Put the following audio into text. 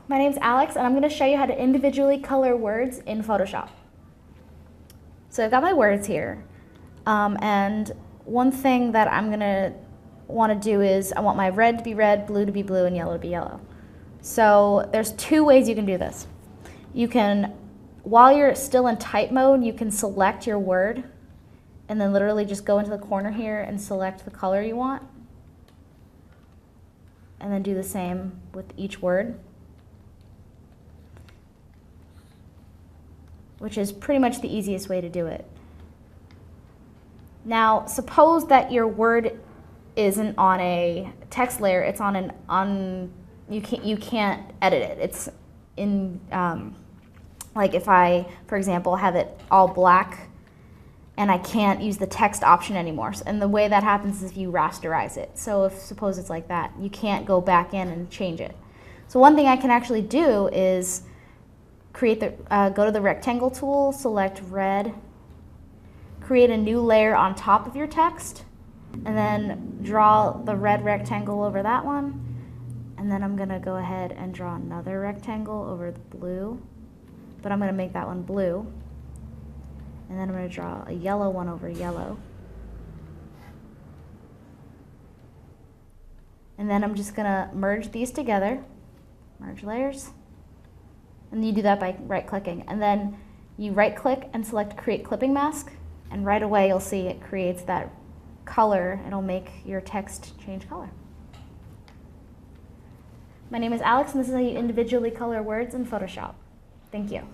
My name's Alex, and I'm going to show you how to individually color words in Photoshop. So I've got my words here, and one thing that I'm going to want to do is I want my red to be red, blue to be blue, and yellow to be yellow. So there's two ways you can do this. You can, while you're still in type mode, you can select your word and then literally just go into the corner here and select the color you want. And then do the same with each word, which is pretty much the easiest way to do it. Now, suppose that your word isn't on a text layer, it's on you can't edit it. It's in, like if I, for example, have it all black and I can't use the text option anymore. And the way that happens is if you rasterize it. So if suppose it's like that, you can't go back in and change it. So one thing I can actually do is create the, go to the rectangle tool, select red, create a new layer on top of your text, and then draw the red rectangle over that one. And then I'm gonna go ahead and draw another rectangle over the blue, but I'm gonna make that one blue. And then I'm gonna draw a yellow one over yellow. And then I'm just gonna merge these together, merge layers. And you do that by right-clicking. And then you right-click and select Create Clipping Mask, and right away you'll see it creates that color. It'll make your text change color. My name is Alex, and this is how you individually color words in Photoshop. Thank you.